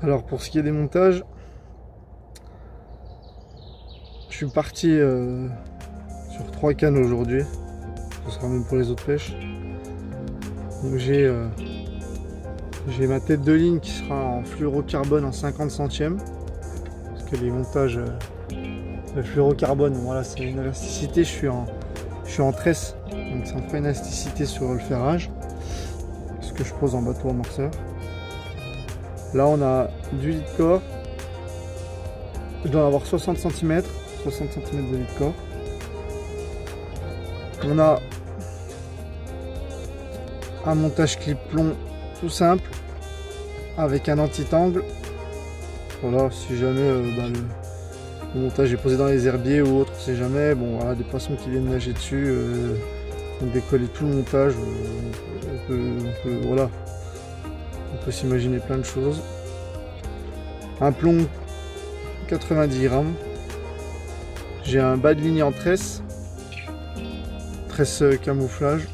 Alors pour ce qui est des montages, je suis parti sur 3 cannes aujourd'hui. Ce sera même pour les autres pêches. Donc j'ai ma tête de ligne qui sera en fluorocarbone en 50 centièmes. Parce que les montages de fluorocarbone, voilà, c'est une élasticité, je suis en tresse. Donc ça me fera une élasticité sur le ferrage. Ce que je pose en bateau amorceur. Là on a du lit de corps. Je dois en avoir 60 cm de lit de corps. On a un montage clip plomb tout simple avec un anti-tangle. Voilà, si jamais le montage est posé dans les herbiers ou autre, c'est jamais. Bon, voilà, des poissons qui viennent nager dessus, on décoller tout le montage. Voilà, on peut s'imaginer plein de choses. Un plomb 90 grammes. J'ai un bas de ligne en tresse camouflage.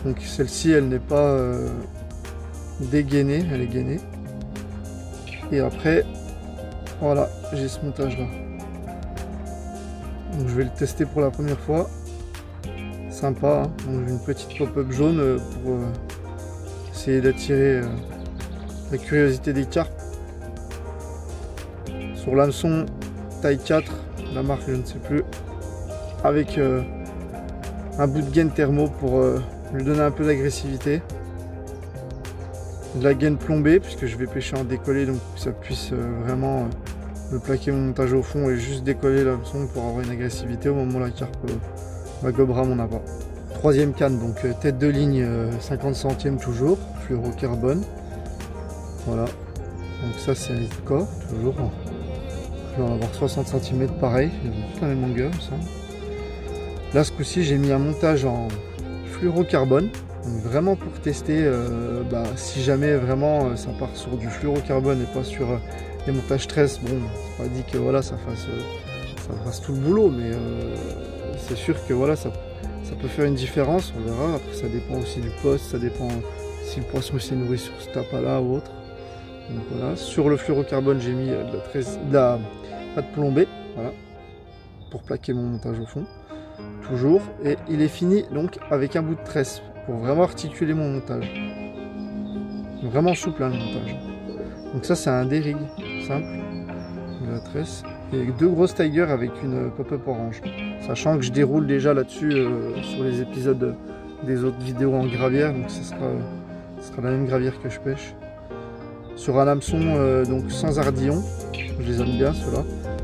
Donc celle-ci, elle n'est pas dégainée, elle est gainée. Et après, voilà, j'ai ce montage là. Donc je vais le tester pour la première fois. Sympa, hein. Donc j'ai une petite pop-up jaune pour essayer d'attirer la curiosité des carpes. Sur l'hameçon taille 4, la marque je ne sais plus, avec un bout de gaine thermo pour lui donner un peu d'agressivité. De la gaine plombée puisque je vais pêcher en décollé, donc que ça puisse vraiment me plaquer mon montage au fond et juste décoller l'hameçon pour avoir une agressivité au moment où la carpe gobera mon appât. Troisième canne, donc tête de ligne 50 centièmes toujours, fluorocarbone. Voilà, donc ça c'est un lit de corps, toujours. Je vais en avoir 60 cm pareil, toute la même longueur il me semble. Là ce coup-ci j'ai mis un montage en fluorocarbone, donc vraiment pour tester si jamais vraiment ça part sur du fluorocarbone et pas sur les montages tresse. Bon, c'est pas dit que voilà ça fasse tout le boulot, mais c'est sûr que voilà ça peut faire une différence, on verra. Après ça dépend aussi du poste, ça dépend si le poisson s'est nourri sur ce appât là ou autre. Donc voilà, sur le fluorocarbone j'ai mis de la pâte plombée, voilà, pour plaquer mon montage au fond, toujours. Et il est fini donc avec un bout de tresse pour vraiment articuler mon montage. Vraiment souple hein, le montage. Donc ça c'est un D-rig simple de la tresse et 2 grosses Tiger avec une pop-up orange. Sachant que je déroule déjà là-dessus sur les épisodes des autres vidéos en gravière, donc ce sera la même gravière que je pêche. Sur un hameçon donc sans ardillon, je les aime bien ceux-là.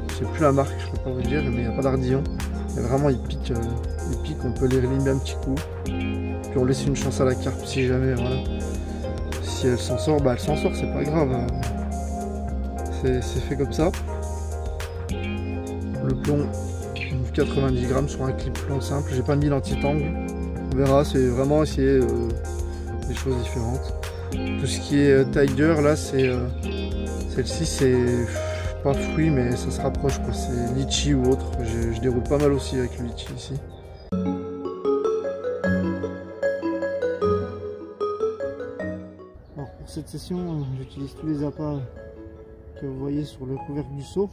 Je sais plus la marque, je peux pas vous dire, mais il n'y a pas d'ardillon. Et vraiment ils piquent, on peut les relimber un petit coup. Puis on laisse une chance à la carpe si jamais, voilà. Si elle s'en sort, elle s'en sort, c'est pas grave. C'est fait comme ça. Le plomb, 90 grammes sur un clip plomb simple. J'ai pas mis l'anti-tangle. On verra, c'est vraiment essayer des choses différentes. Tout ce qui est Tiger, là, c'est celle-ci, c'est pas fruit, mais ça se rapproche, quoi. C'est litchi ou autre. Je déroule pas mal aussi avec le litchi ici. Alors pour cette session, j'utilise tous les appâts que vous voyez sur le couvercle du seau.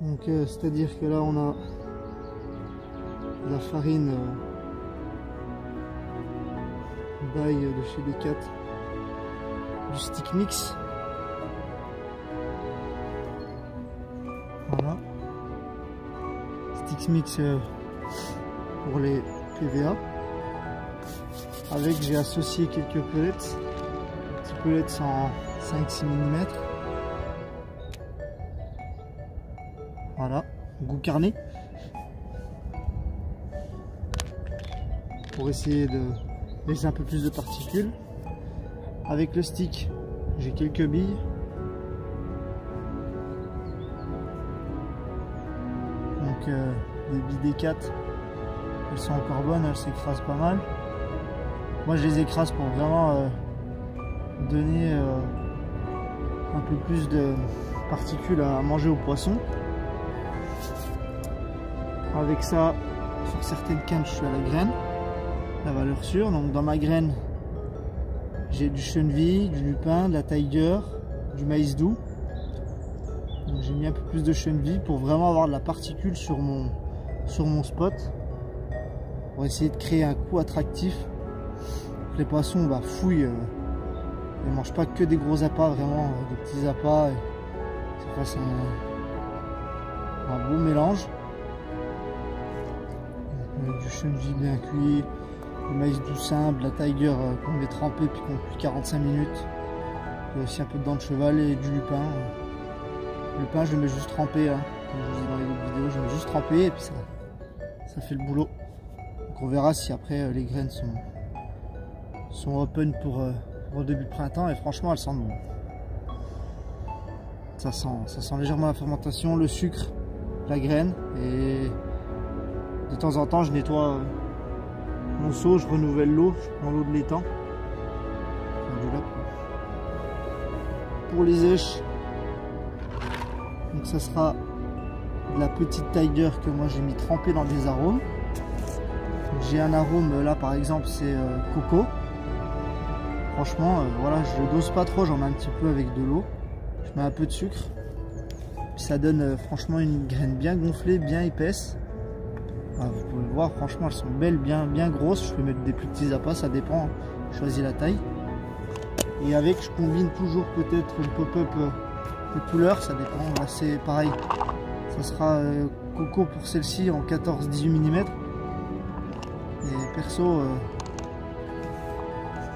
Donc c'est-à-dire que là on a la farine bail de chez Decat, du stick mix. Voilà, stick mix pour les PVA. Avec j'ai associé quelques pellets, petits pellets en 5-6 mm. Voilà, goût carné. Pour essayer de laisser un peu plus de particules. Avec le stick, j'ai quelques billes. Donc des billes D4, elles sont encore bonnes, elles s'écrasent pas mal. Moi je les écrase pour vraiment donner un peu plus de particules à manger aux poissons. Avec ça, sur certaines cannes, je suis à la graine, la valeur sûre. Donc dans ma graine, J'ai du cheneville, du lupin, de la tiger, du maïs doux. J'ai mis un peu plus de cheneville pour vraiment avoir de la particule sur mon spot. Pour essayer de créer un coup attractif. Les poissons fouillent, ils ne mangent pas que des gros appâts, vraiment des petits appâts. Ça fasse un beau mélange. Du cheneville bien cuit, du maïs doux simple, la tiger qu'on met trempé puis qu'on cuit 45 minutes. Il y a aussi un peu de dents de cheval et du lupin. Le lupin je le mets juste trempé, hein. Comme je vous dis dans les autres vidéos, je le mets juste trempé et puis ça fait le boulot. Donc on verra si après les graines sont open pour le début de printemps et franchement elles sentent bon. Ça sent légèrement la fermentation, le sucre, la graine et de temps en temps je nettoie mon seau, je renouvelle l'eau, je prends l'eau de l'étang. Pour les èches, donc ça sera de la petite tiger que moi j'ai mis trempée dans des arômes. J'ai un arôme là par exemple c'est coco. Franchement voilà, je ne dose pas trop, j'en mets un petit peu avec de l'eau. Je mets un peu de sucre. Puis ça donne franchement une graine bien gonflée, bien épaisse. Voilà, vous pouvez le voir, franchement elles sont belles, bien grosses. Je peux mettre des plus petits appâts, ça dépend, je choisis la taille. Et avec je combine toujours peut-être une pop-up de couleur, ça dépend. Là c'est pareil, ça sera coco pour celle-ci en 14-18 mm. Et perso,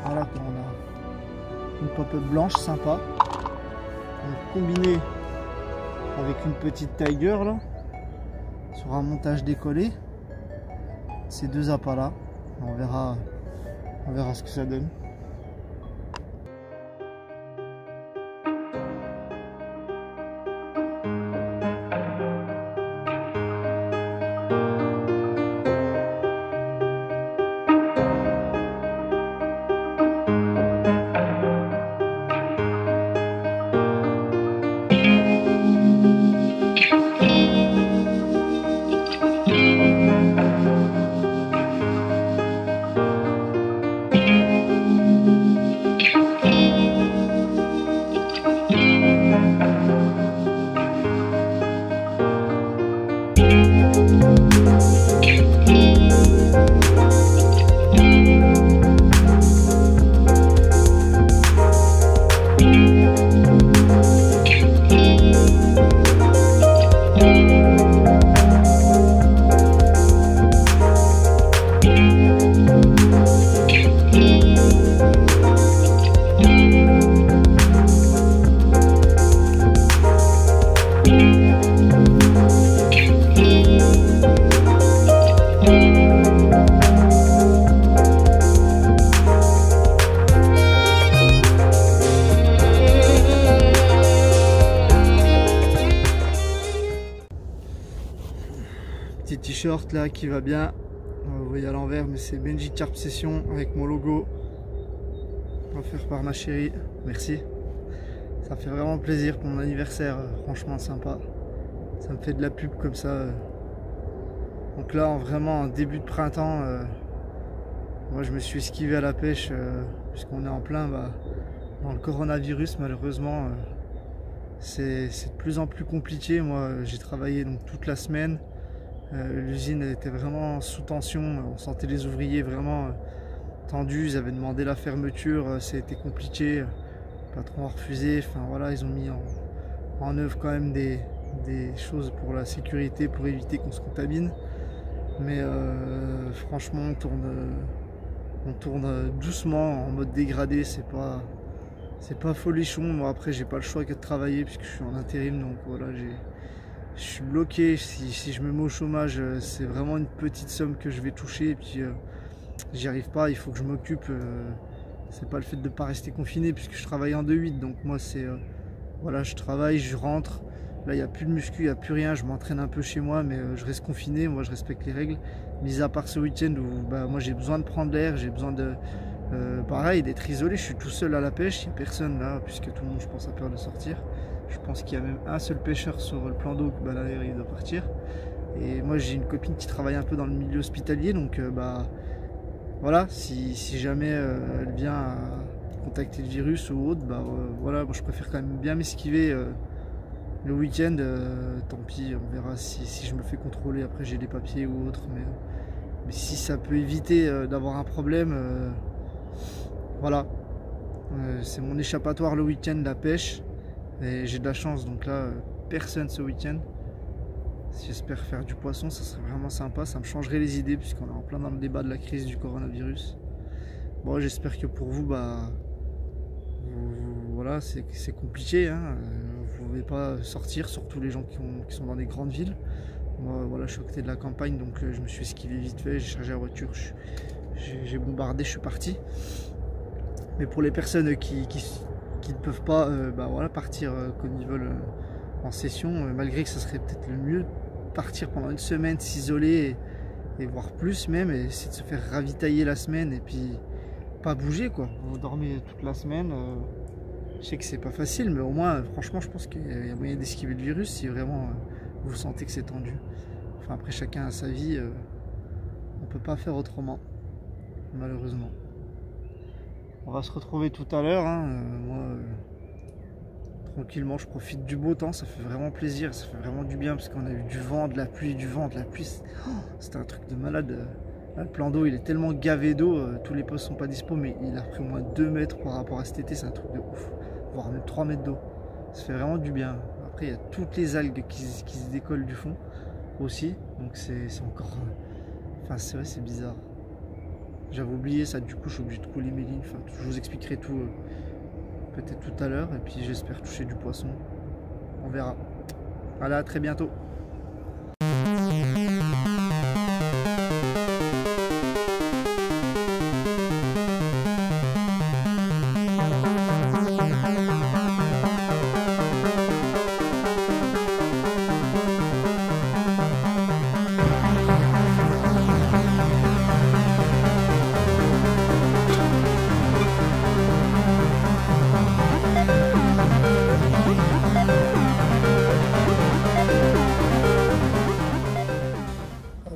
voilà, quand on a une pop-up blanche sympa. Donc combiné avec une petite tiger là, sur un montage décollé, ces deux appâts là, on verra ce que ça donne. Petit t-shirt là qui va bien, vous voyez à l'envers, mais c'est Benji Carp Session avec mon logo offert par ma chérie, merci. Ça fait vraiment plaisir pour mon anniversaire, franchement sympa. Ça me fait de la pub comme ça. Donc là vraiment en début de printemps, moi je me suis esquivé à la pêche puisqu'on est en plein dans le coronavirus malheureusement. C'est de plus en plus compliqué. Moi j'ai travaillé donc toute la semaine. L'usine était vraiment sous tension, on sentait les ouvriers vraiment tendus, ils avaient demandé la fermeture, c'était compliqué, le patron a refusé, enfin voilà, ils ont mis en œuvre quand même des choses pour la sécurité, pour éviter qu'on se contamine. Mais franchement on tourne doucement en mode dégradé, c'est pas folichon. Moi après j'ai pas le choix que de travailler puisque je suis en intérim, donc voilà, je suis bloqué. Si je me mets au chômage, c'est vraiment une petite somme que je vais toucher et puis j'y arrive pas, il faut que je m'occupe. C'est pas le fait de ne pas rester confiné puisque je travaille en 2-8, donc moi c'est voilà, je travaille, je rentre. Là il n'y a plus de muscu, il n'y a plus rien, je m'entraîne un peu chez moi, mais je reste confiné, moi je respecte les règles. Mis à part ce week-end où moi j'ai besoin de prendre l'air, j'ai besoin de pareil d'être isolé, je suis tout seul à la pêche, il n'y a personne là puisque tout le monde je pense a peur de sortir. Je pense qu'il y a même un seul pêcheur sur le plan d'eau, d'ailleurs il doit partir. Et moi j'ai une copine qui travaille un peu dans le milieu hospitalier, donc voilà, si jamais elle vient à contacté le virus ou autre, bah voilà, moi, je préfère quand même bien m'esquiver le week-end. Tant pis, on verra si je me fais contrôler, après j'ai des papiers ou autre, mais si ça peut éviter d'avoir un problème, voilà. C'est mon échappatoire le week-end, la pêche, et j'ai de la chance, donc là, personne ce week-end. J'espère faire du poisson, ça serait vraiment sympa, ça me changerait les idées puisqu'on est en plein dans le débat de la crise du coronavirus. Bon, j'espère que pour vous, bah, voilà, c'est compliqué, hein. Vous ne pouvez pas sortir, surtout les gens qui sont dans des grandes villes. Moi, voilà, je suis à côté de la campagne, donc je me suis esquivé vite fait, j'ai chargé la voiture, j'ai bombardé, je suis parti. Mais pour les personnes qui ne peuvent pas bah, voilà, partir comme ils veulent en session, malgré que ça serait peut-être le mieux, partir pendant une semaine, s'isoler et voir plus même, et essayer de se faire ravitailler la semaine et puis pas bouger quoi. Vous dormez toute la semaine. Je sais que c'est pas facile, mais au moins franchement je pense qu'il y a moyen d'esquiver le virus si vraiment vous sentez que c'est tendu. Enfin après chacun a sa vie, on peut pas faire autrement, malheureusement. On va se retrouver tout à l'heure, hein. Moi tranquillement, je profite du beau temps, ça fait vraiment plaisir, ça fait vraiment du bien parce qu'on a eu du vent, de la pluie, du vent, de la pluie. C'était un truc de malade. Là, le plan d'eau il est tellement gavé d'eau, tous les postes sont pas dispo, mais il a pris au moins 2 mètres par rapport à cet été, c'est un truc de ouf, voire même 3 mètres d'eau. Ça fait vraiment du bien. Après il y a toutes les algues qui se décollent du fond aussi, donc c'est encore... Enfin c'est vrai, c'est bizarre. J'avais oublié ça, du coup je suis obligé de couler mes lignes, enfin je vous expliquerai tout peut-être tout à l'heure, et puis j'espère toucher du poisson, on verra. Voilà, à très bientôt.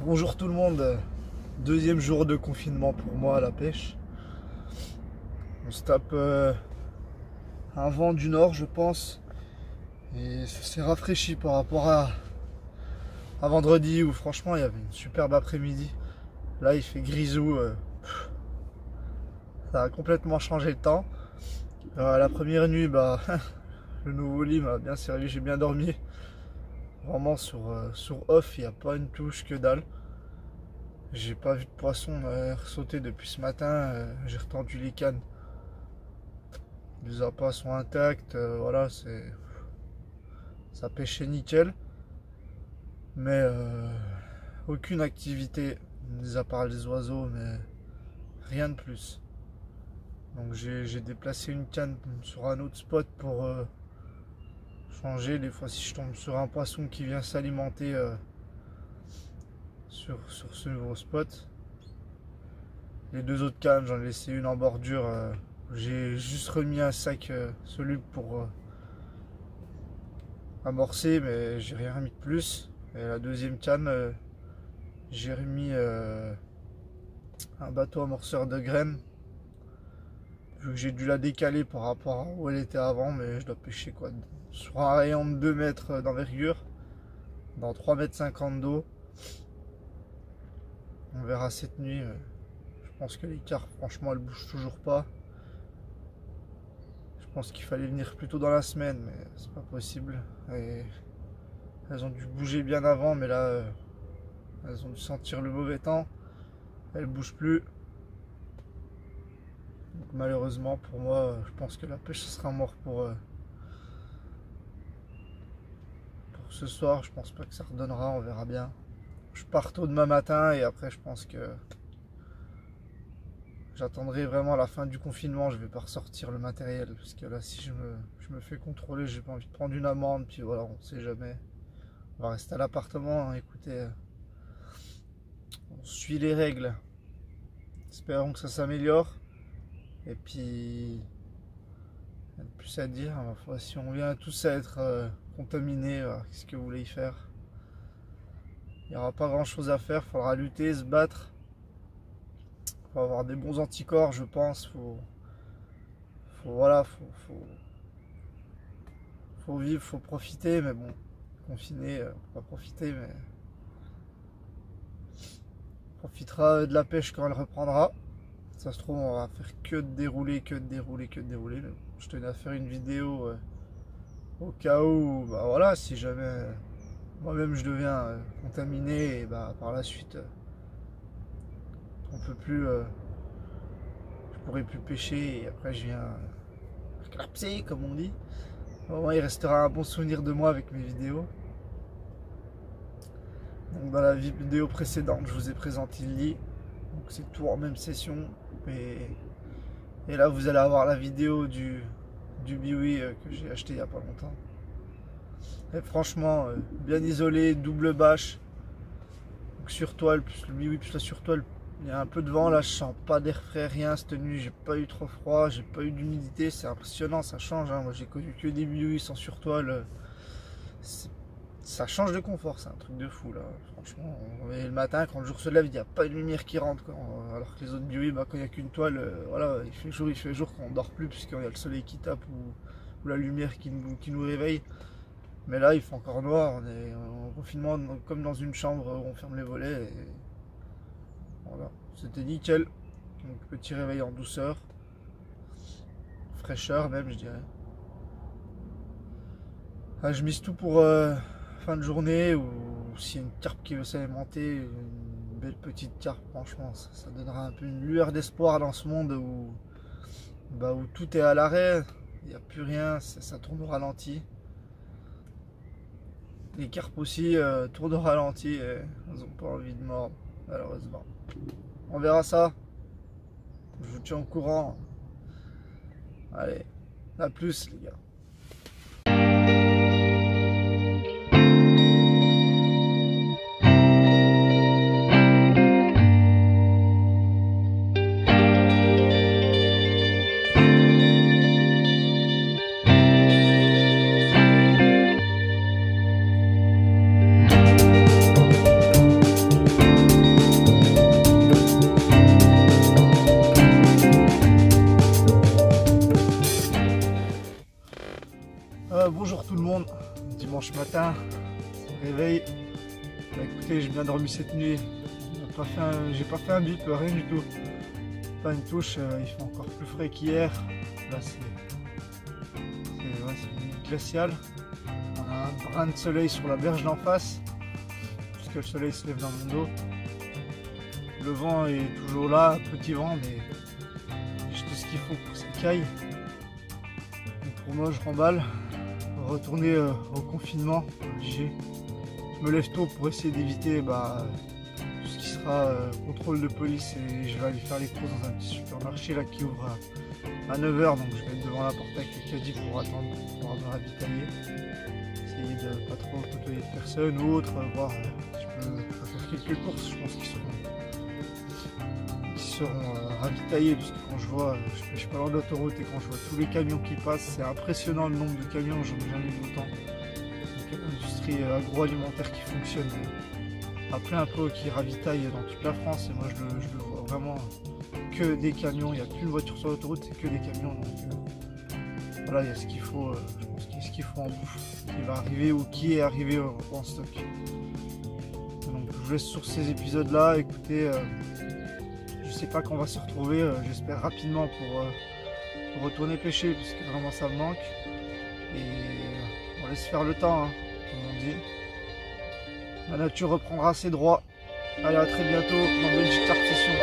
Bonjour tout le monde, deuxième jour de confinement pour moi à la pêche. On se tape un vent du nord je pense, et ça s'est rafraîchi par rapport à vendredi où franchement il y avait une superbe après-midi. Là il fait grisou, ça a complètement changé le temps. La première nuit, bah, le nouveau lit m'a bien servi, j'ai bien dormi. Vraiment sur off, il n'y a pas une touche que dalle. J'ai pas vu de poisson sauter depuis ce matin, j'ai retendu les cannes. Les appâts sont intacts, voilà, ça pêchait nickel. Mais aucune activité, mis à part les oiseaux, mais rien de plus. Donc j'ai déplacé une canne sur un autre spot pour changer. Des fois si je tombe sur un poisson qui vient s'alimenter sur ce nouveau spot. Les deux autres cannes, j'en ai laissé une en bordure. J'ai juste remis un sac soluble pour amorcer, mais j'ai rien remis de plus. Et la deuxième canne, j'ai remis un bateau amorceur de graines. Vu que j'ai dû la décaler par rapport à où elle était avant, mais je dois pêcher quoi, sur un rayon de 2 mètres d'envergure, dans 3,50 m d'eau. On verra cette nuit. Je pense que les carpes, franchement, elles bougent toujours pas. Je pense qu'il fallait venir plus tôt dans la semaine, mais c'est pas possible. Et elles ont dû bouger bien avant, mais là, elles ont dû sentir le mauvais temps. Elles bougent plus. Donc, malheureusement pour moi, je pense que la pêche ce sera mort pour ce soir. Je pense pas que ça redonnera, on verra bien. Je pars tôt demain matin et après je pense que j'attendrai vraiment la fin du confinement. Je vais pas ressortir le matériel parce que là si je me fais contrôler, j'ai pas envie de prendre une amende, puis voilà, on sait jamais. On va rester à l'appartement, hein. Écoutez, on suit les règles. Espérons que ça s'améliore. Et puis, il y a plus à dire. Si on vient tous à être contaminés, qu'est-ce que vous voulez y faire? Il n'y aura pas grand chose à faire. Il faudra lutter, se battre. Il faut avoir des bons anticorps, je pense. voilà, faut vivre, faut profiter, mais bon, confiné, pas profiter, mais on profitera de la pêche quand elle reprendra. Ça se trouve, on va faire que de dérouler, que de dérouler, que de dérouler. Mais bon, je tenais à faire une vidéo au cas où, bah voilà, si jamais moi-même je deviens contaminé et bah par la suite on peut plus, je pourrai plus pêcher et après je viens clapser comme on dit. Au moins il restera un bon souvenir de moi avec mes vidéos. Donc dans la vidéo précédente je vous ai présenté le lit, donc c'est tout en même session et là vous allez avoir la vidéo du biwi que j'ai acheté il n'y a pas longtemps. Et franchement bien isolé, double bâche, donc sur toile plus le biwi plus la sur toile. Il y a un peu de vent là, je sens pas d'air frais, rien cette nuit, j'ai pas eu trop froid, j'ai pas eu d'humidité, c'est impressionnant, ça change, hein. Moi j'ai connu que des biwi sans sur toile, ça change de confort, c'est un truc de fou là, franchement. Et le matin quand le jour se lève, il n'y a pas de lumière qui rentre, quoi. Alors que les autres biwi, bah, quand il n'y a qu'une toile, voilà, il fait jour quand on dort plus, puisqu'il y a le soleil qui tape ou la lumière qui nous réveille. Mais là il fait encore noir, on est en confinement comme dans une chambre où on ferme les volets. Et voilà, c'était nickel. Donc petit réveil en douceur, fraîcheur même je dirais. Ah, je mise tout pour fin de journée ou s'il y a une carpe qui veut s'alimenter, une belle petite carpe, franchement ça donnera un peu une lueur d'espoir dans ce monde où tout est à l'arrêt, il n'y a plus rien, ça tourne au ralenti. Les carpes aussi tournent au ralenti et elles n'ont pas envie de mordre malheureusement. On verra ça. Je vous tiens au courant. Allez, à plus les gars. Bonjour tout le monde, dimanche matin, réveil. Bah, écoutez, j'ai bien dormi cette nuit, j'ai pas fait un bip, rien du tout. Pas une touche, il fait encore plus frais qu'hier. Là c'est une nuit glaciale. On a un brin de soleil sur la berge d'en face, puisque le soleil se lève dans mon dos. Le vent est toujours là, petit vent, mais j'ai tout ce qu'il faut pour que ça caille. Donc pour moi je remballe. Retourner au confinement obligé. Je me lève tôt pour essayer d'éviter tout ce qui sera contrôle de police et je vais aller faire les courses dans un petit supermarché là qui ouvre à 9 h, donc je vais être devant la porte avec le caddie pour attendre pour pouvoir me ravitailler, essayer de pas trop côtoyer de personnes ou autre, voir si je peux faire quelques courses. Je pense qu'ils seront ravitaillés, parce que quand je vois, je pêche pas loin d'autoroute et quand je vois tous les camions qui passent, c'est impressionnant le nombre de camions, j'en ai jamais vu autant. Donc l'industrie agroalimentaire qui fonctionne après un peu, qui ravitaille dans toute la France, et moi je le vois vraiment que des camions, il n'y a plus de voiture sur l'autoroute, c'est que des camions, donc voilà, il y a ce qu'il faut, je pense qu'il y a ce qu'il faut en bouffe, qui va arriver ou qui est arrivé en stock. Donc je vous laisse sur ces épisodes là, écoutez. Je sais pas quand on va se retrouver, j'espère rapidement pour retourner pêcher, parce que vraiment ça me manque. Et on laisse faire le temps, hein, comme on dit. La nature reprendra ses droits. Allez, à très bientôt dans une petite session.